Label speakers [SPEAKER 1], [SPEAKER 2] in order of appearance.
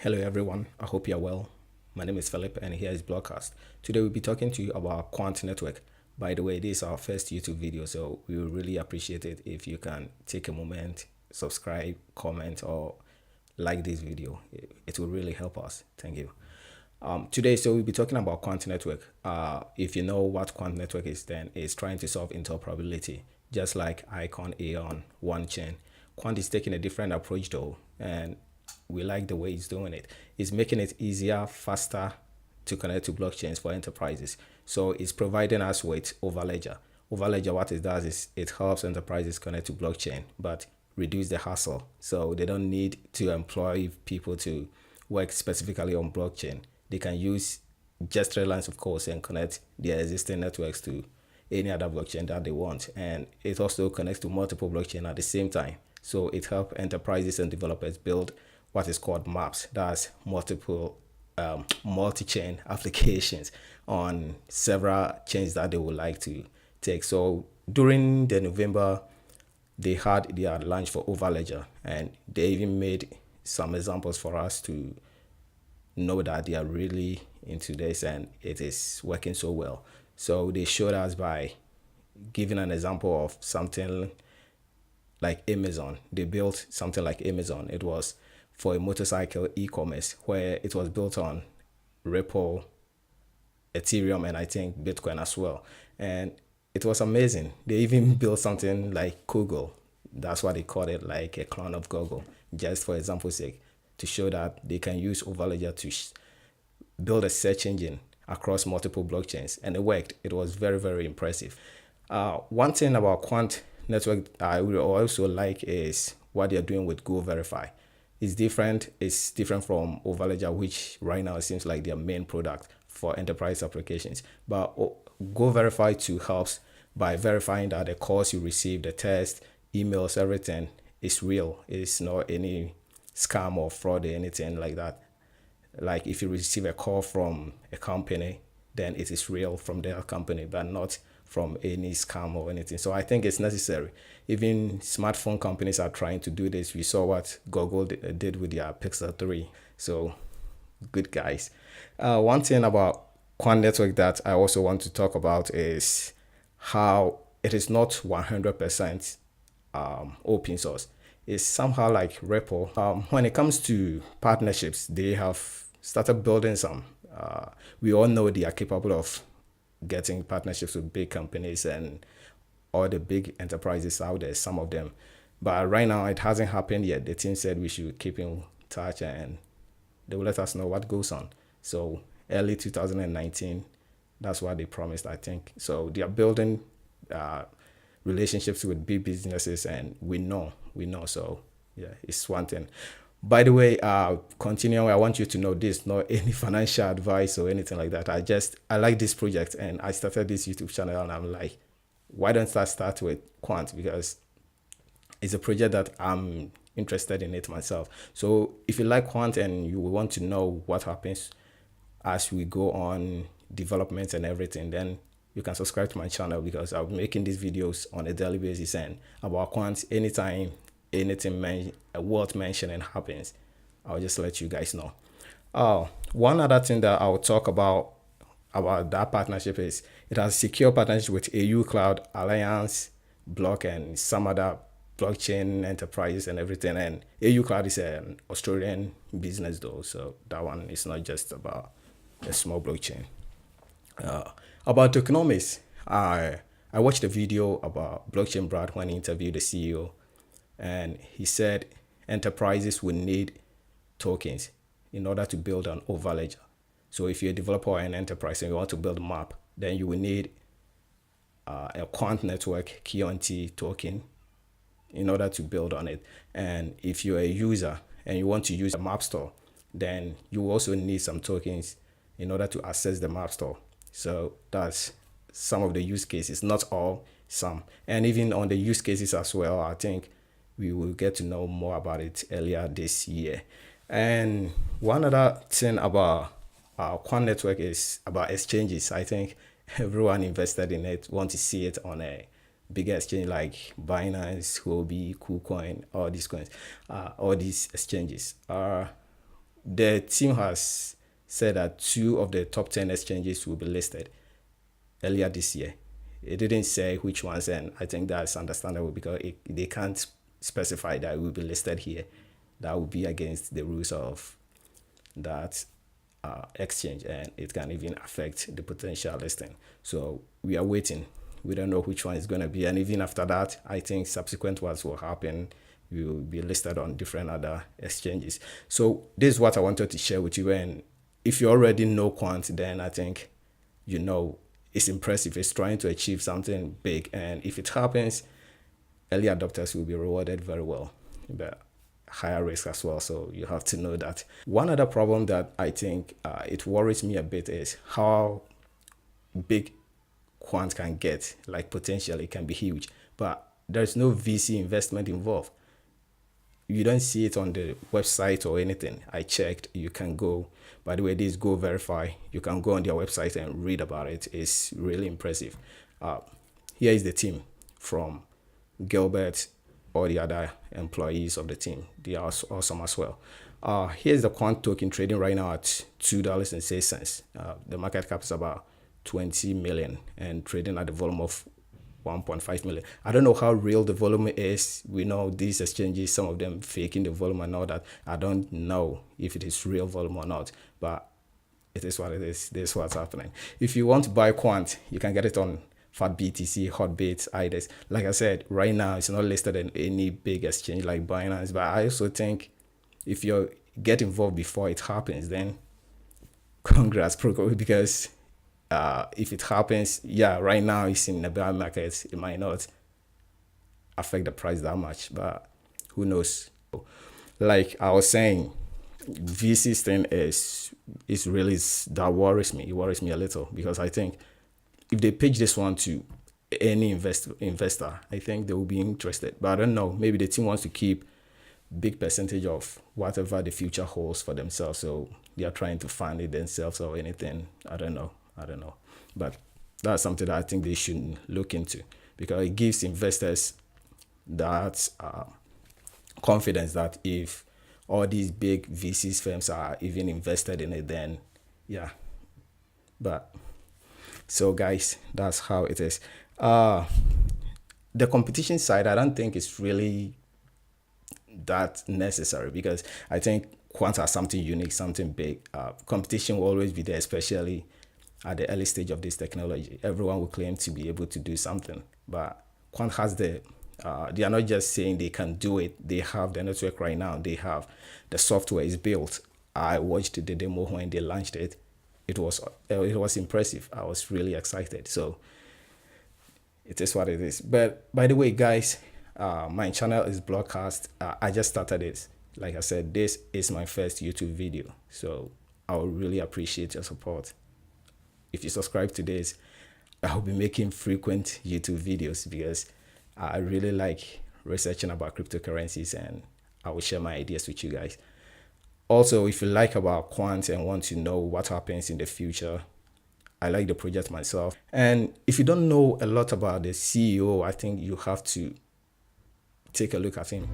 [SPEAKER 1] Hello everyone, I hope you're well. My name is Philip and here is Broadcast. Today we'll be talking to you about Quant Network. By the way, this is our first YouTube video, so we will really appreciate it if you can take a moment, subscribe, comment, or like this video. It will really help us. Thank you. Today, so we'll be talking about Quant Network. If you know what Quant Network is, then it's trying to solve interoperability, just like Icon, Aeon, One Chain. Quant is taking a different approach though, and we like the way it's doing it. It's making it easier, faster to connect to blockchains for enterprises. So it's providing us with Overledger. Overledger, what it does is it helps enterprises connect to blockchain, but reduce the hassle. So they don't need to employ people to work specifically on blockchain. They can use just 3 lines of code and connect their existing networks to any other blockchain that they want. And it also connects to multiple blockchain at the same time. So it helps enterprises and developers build what is called maps. That's multiple multi-chain applications on several chains that they would like to take. So during the November, they had their launch for Overledger, and they even made some examples for us to know that they are really into this and it is working so well. So they showed us by giving an example of something like Amazon. They built something like Amazon. It was for a motorcycle e-commerce where it was built on Ripple, Ethereum, and I think Bitcoin as well. And it was amazing. They even built something like Google. That's what they called it, like a clone of Google, just for example's sake, to show that they can use Overledger to build a search engine across multiple blockchains, and it worked. It was very, very impressive. One thing about Quant Network I would also like is what they're doing with Go Verify. It's different. It's different from Overledger, which right now seems like their main product for enterprise applications. But Go Verify 2 helps by verifying that the calls you receive, the text, emails, everything is real. It's not any scam or fraud or anything like that. Like if you receive a call from a company, then it is real from their company, but not from any scam or anything. So I think it's necessary. Even smartphone companies are trying to do this. We saw what Google did with their Pixel 3. So good guys. One thing about Quant Network that I also want to talk about is how it is not 100% open source. It's somehow like Ripple. When it comes to partnerships, they have started building some. We all know they are capable of getting partnerships with big companies and all the big enterprises out there, some of them. But right now, it hasn't happened yet. The team said we should keep in touch and they will let us know what goes on. So early 2019, that's what they promised, I think. So they are building relationships with big businesses, and we know. So yeah, it's one thing. By the way, continuing, I want you to know this, not any financial advice or anything like that. I like this project and I started this YouTube channel and I'm like, why don't I start with Quant? Because it's a project that I'm interested in it myself. So if you like Quant and you want to know what happens as we go on development and everything, then you can subscribe to my channel because I'll be making these videos on a daily basis and about Quant anytime anything worth mentioning happens, I'll just let you guys know. One other thing that I'll talk about that partnership is it has secure partnership with AU Cloud, Alliance, Block, and some other blockchain enterprises and everything. And AU Cloud is an Australian business though, so that one is not just about a small blockchain. About tokenomics, I watched a video about Blockchain Brad when he interviewed the CEO, and he said enterprises will need tokens in order to build an Overledger. So if you're a developer or an enterprise and you want to build a map, then you will need a Quant Network QNT token in order to build on it. And if you're a user and you want to use a map store, then you also need some tokens in order to access the map store. So that's some of the use cases, not all, some. And even on the use cases as well, I think we will get to know more about it earlier this year. And one other thing about Quant Network is about exchanges. I think everyone invested in it want to see it on a bigger exchange like Binance, Huobi, KuCoin, all these coins, all these exchanges. the team has said that 2 of the top 10 exchanges will be listed earlier this year. It didn't say which ones, and I think that's understandable because they can't specify that it will be listed here. That would be against the rules of that exchange, and it can even affect the potential listing. So we are waiting. We don't know which one is going to be, and even after that, I think subsequent ones will happen. We will be listed on different other exchanges. So this is what I wanted to share with you. And if you already know Quant, then I think you know it's impressive. It's trying to achieve something big, and if it happens, early adopters will be rewarded very well, but higher risk as well. So you have to know that. One other problem that I think it worries me a bit is how big Quant can get. Like potentially, it can be huge, but there's no VC investment involved. You don't see it on the website or anything. I checked. You can go. By the way, this Go Verify. You can go on their website and read about it. It's really impressive. Here is the team from Gilbert, all the other employees of the team. They are awesome as well. Here's the Quant token trading right now at $2.06. The market cap is about 20 million and trading at the volume of 1.5 million. I don't know how real the volume is. We know these exchanges, some of them faking the volume and all that. I don't know if it is real volume or not, but it is what it is. This is what's happening. If you want to buy Quant, you can get it on Fat BTC, Hotbit, IDEX. Like I said, right now it's not listed in any big exchange like Binance, but I also think if you get involved before it happens, then congrats, because if it happens, yeah, right now it's in the bear market. It might not affect the price that much, but who knows? Like I was saying, VC thing is really that worries me. It worries me a little because I think if they pitch this one to any investor, I think they will be interested. But I don't know. Maybe the team wants to keep big percentage of whatever the future holds for themselves. So they are trying to fund it themselves or anything. I don't know. But that's something that I think they should look into because it gives investors that confidence that if all these big VCs firms are even invested in it, then yeah. But so guys, that's how it is. The competition side, I don't think it's really that necessary because I think Quant has something unique, something big. Competition will always be there, especially at the early stage of this technology. Everyone will claim to be able to do something, but Quant has they are not just saying they can do it. They have the network right now. They have the software is built. I watched the demo when they launched it. It was impressive. I was really excited. So it is what it is. But by the way, guys, my channel is Broadcast. I just started it. Like I said, this is my first YouTube video. So I would really appreciate your support. If you subscribe to this, I'll be making frequent YouTube videos because I really like researching about cryptocurrencies and I will share my ideas with you guys. Also, if you like about Quant and want to know what happens in the future, I like the project myself. And if you don't know a lot about the CEO, I think you have to take a look at him.